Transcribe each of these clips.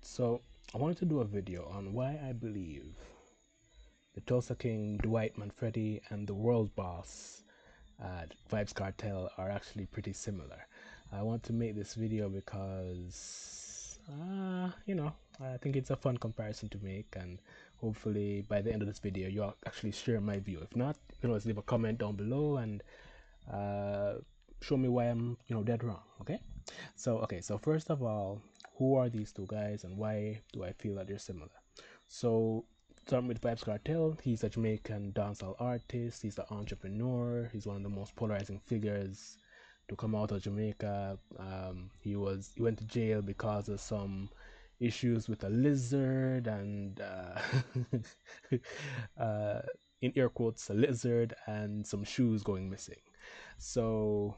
So I wanted to do a video on why I believe the Tulsa King, Dwight Manfredi, and the world boss, Vybz Kartel, are actually pretty similar. I want to make this video because, I think it's a fun comparison to make, and hopefully by the end of this video, you'll actually share my view. If not, you can always leave a comment down below and uh, show me why I'm, dead wrong. So first of all, who are these two guys and why do I feel that they're similar? So starting with Vybz Kartel, he's a Jamaican dancehall artist, he's an entrepreneur, he's one of the most polarizing figures to come out of Jamaica. He went to jail because of some issues with a lizard and in air quotes, a lizard and some shoes going missing. So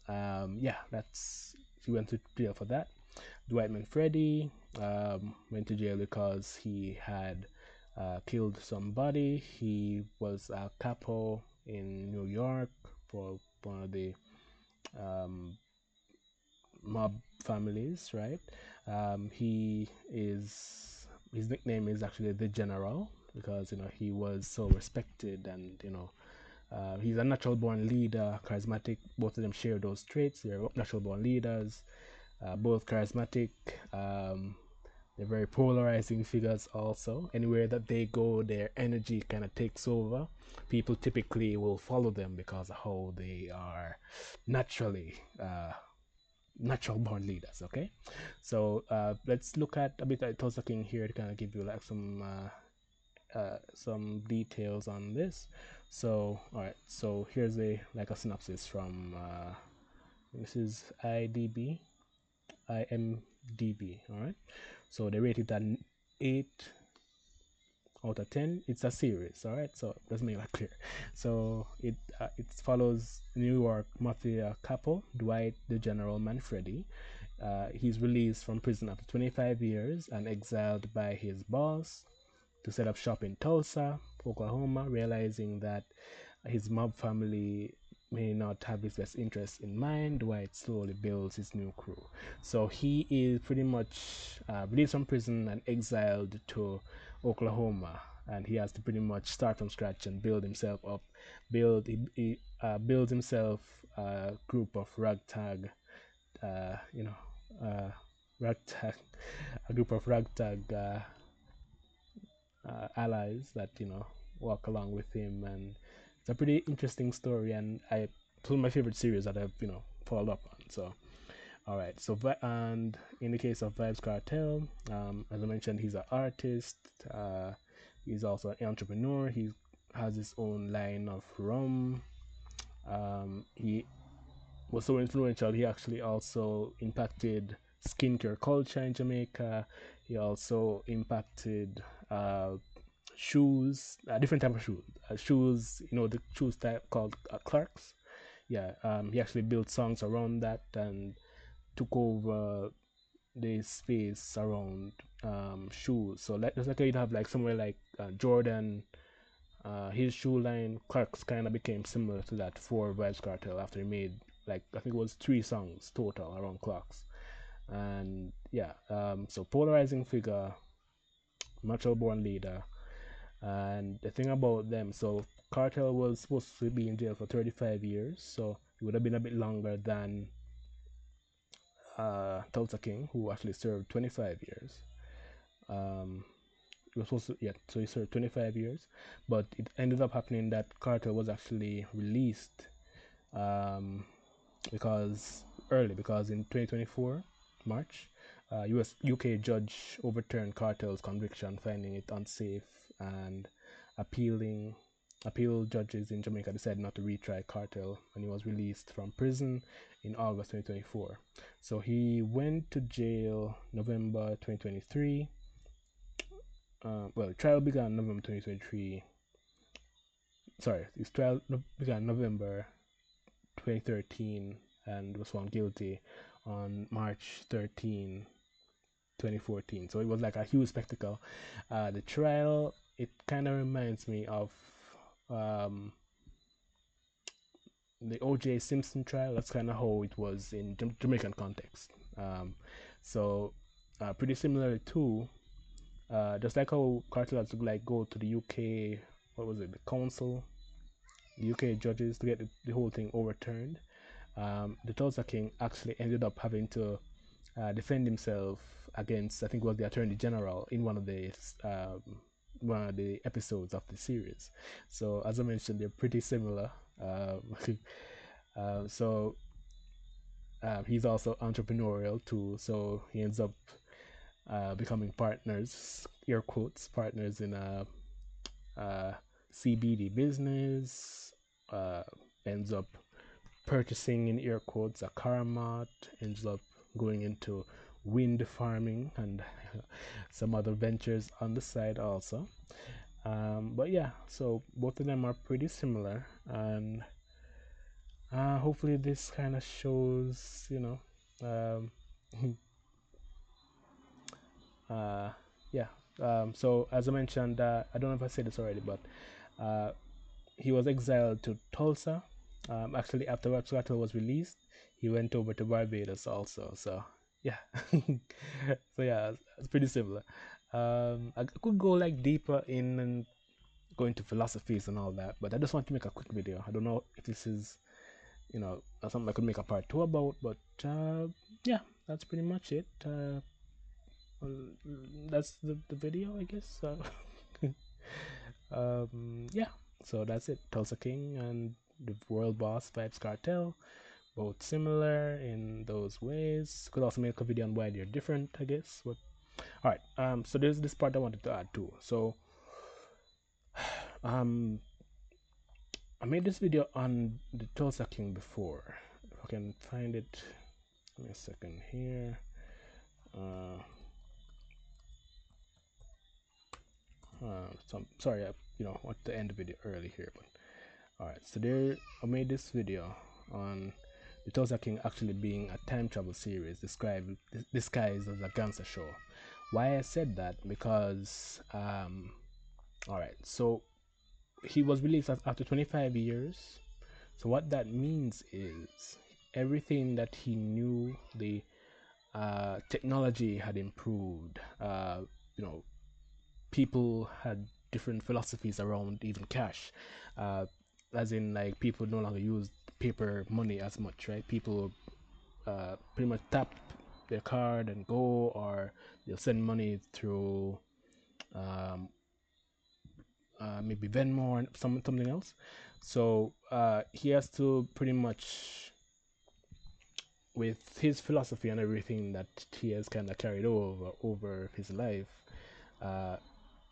yeah, that's he went to jail for that. Dwight Manfredi went to jail because he had killed somebody. He was a capo in New York for one of the um, mob families, right? His nickname is actually the General because he was so respected and he's a natural born leader, charismatic. Both of them share those traits. They're natural born leaders, both charismatic. They're very polarizing figures also. Anywhere that they go, their energy kind of takes over. People typically will follow them because of how they are naturally natural born leaders. Okay, so let's look at a bit at Tulsa King here to kind of give you like some details on this. So all right, so here's a synopsis from this is IMDb. All right, so they rated an 8 out of 10. It's a series. All right, so let's make that clear. So it follows New York mafia capo Dwight the General Manfredi. He's released from prison after 25 years and exiled by his boss to set up shop in Tulsa, Oklahoma, realizing that his mob family may not have his best interests in mind. Dwight slowly builds his new crew. So he is pretty much released from prison and exiled to Oklahoma, and he has to pretty much start from scratch and build himself up. He builds himself a group of ragtag, uh, you know, uh, ragtag, a group of ragtag allies that walk along with him, and it's a pretty interesting story. And it's one of my favorite series that I've followed up on. So all right, so and in the case of Vybz Kartel, as I mentioned, he's an artist. He's also an entrepreneur. He has his own line of rum. He was so influential. He actually also impacted skincare culture in Jamaica. He also impacted shoes, different type of shoes. Shoes, the shoes type called Clarks. Yeah, he actually built songs around that and took over the space around shoes. So like just like you'd have like somewhere like Jordan, his shoe line Clarks kind of became similar to that for Vybz Kartel after he made like I think it was 3 songs total around clocks. And yeah, so polarizing figure, natural born leader. And the thing about them, so Cartel was supposed to be in jail for 35 years, so it would have been a bit longer than Tulsa King, who actually served 25 years. Um, he was supposed to, yeah, so he served 25 years, but it ended up happening that Cartel was actually released um, because in 2024 March, US UK judge overturned Cartel's conviction, finding it unsafe, and appealing appeal judges in Jamaica decided not to retry Cartel, and he was released from prison in August 2024. So he went to jail November 2023. Well, the trial began November 2023. Sorry, his trial began November 2013 and was found guilty on March 13, 2014. So it was like a huge spectacle. The trial, it kind of reminds me of um, the O.J. Simpson trial. That's kind of how it was in Jamaican context. So pretty similar too. Just like how Cartel had to like go to the UK, what was it, the council, the UK judges to get the whole thing overturned. The Tulsa King actually ended up having to defend himself against, I think it was the Attorney General in one of the episodes of the series. So as I mentioned, they're pretty similar. So he's also entrepreneurial too. So he ends up becoming partners, air quotes, partners in a CBD business. Uh, Ends up purchasing in air quotes a Karamat, ends up going into wind farming and some other ventures on the side also. But yeah, so both of them are pretty similar, and hopefully this kind of shows, um, uh, yeah. So as I mentioned, I don't know if I said this already, but uh, he was exiled to Tulsa. Actually, after Vybz Kartel was released, he went over to Barbados also. So yeah, so yeah, it's pretty similar. I could go like deeper in and go into philosophies and all that, but I just want to make a quick video. I don't know if this is, something I could make a part two about, but yeah, that's pretty much it. Well, that's the video, I guess. Yeah, so that's it. Tulsa King and the world boss Vybz Kartel, both similar in those ways. Could also make a video on why they're different, I guess. But all right, so there's this part I wanted to add too. So, um, I made this video on the Tulsa King before. If I can find it, give me a second here. So I'm sorry, I want to end the video early here, but all right. So there, I made this video on the Tulsa King actually being a time travel series disguised as a gangster show. Why I said that? Because all right, so he was released after 25 years. So what that means is everything that he knew, the technology had improved. You know, people had different philosophies around even cash, uh, as in like people no longer use paper money as much, right? People pretty much tap their card and go, or they'll send money through um, maybe Venmo or something else. So he has to pretty much, with his philosophy and everything that he has kind of carried over his life, uh,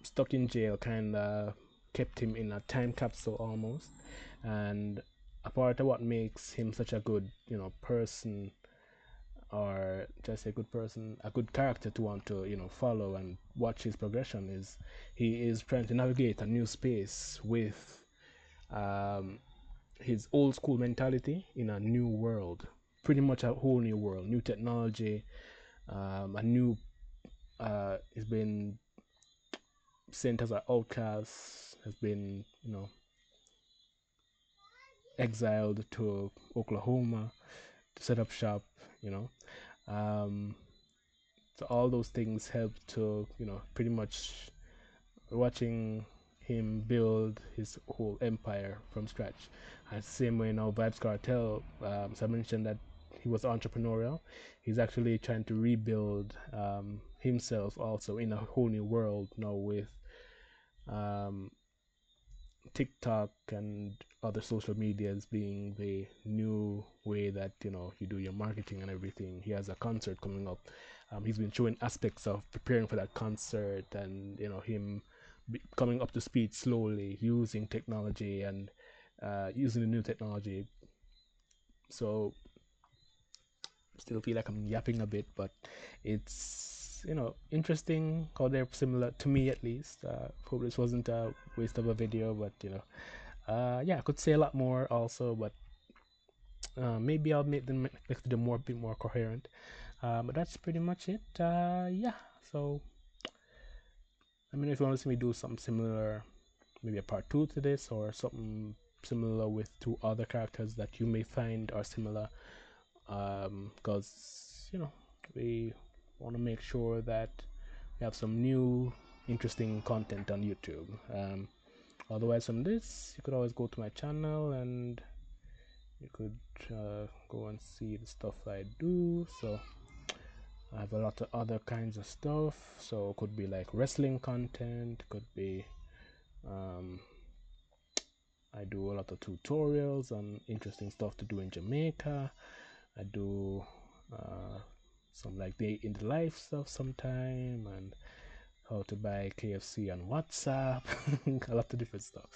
stuck in jail kind of kept him in a time capsule almost. And a part of what makes him such a good, person, or just a good person, a good character to want to, follow and watch his progression, is he is trying to navigate a new space with um, his old school mentality in a new world, pretty much a whole new world, new technology, a new he's been sent as an outcast, has been, exiled to Oklahoma to set up shop, you know. Um, so all those things help to, pretty much watching him build his whole empire from scratch. And same way now, Vybz Kartel, so I mentioned that he was entrepreneurial. He's actually trying to rebuild himself also in a whole new world now with um, TikTok and other social medias being the new way that you do your marketing and everything. He has a concert coming up. He's been showing aspects of preparing for that concert, and him coming up to speed slowly, using technology and using the new technology. So still feel like I'm yapping a bit, but it's interesting how they're similar to me, at least. Hope this wasn't a waste of a video, but yeah, I could say a lot more also, but maybe I'll make the video more, a bit more coherent. But that's pretty much it. Yeah, so I mean, if you want to see me do something similar, maybe a part two to this, or something similar with two other characters that you may find are similar, because we want to make sure that we have some new interesting content on YouTube. Otherwise, from this, you could always go to my channel and you could go and see the stuff I do. So I have a lot of other kinds of stuff. So it could be like wrestling content, could be I do a lot of tutorials on interesting stuff to do in Jamaica. I do some like day in the life stuff sometime, and how to buy KFC on WhatsApp, a lot of different stuff.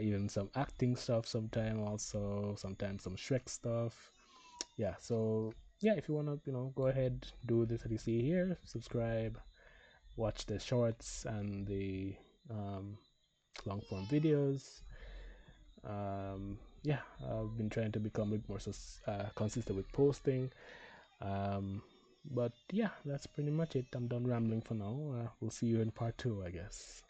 Even some acting stuff sometime also, sometimes some Shrek stuff. Yeah, so yeah, if you wanna, go ahead, do this that you see here, subscribe, watch the shorts and the long form videos. Yeah, I've been trying to become a bit more consistent with posting. But yeah, that's pretty much it. I'm done rambling for now. We'll see you in part 2, I guess.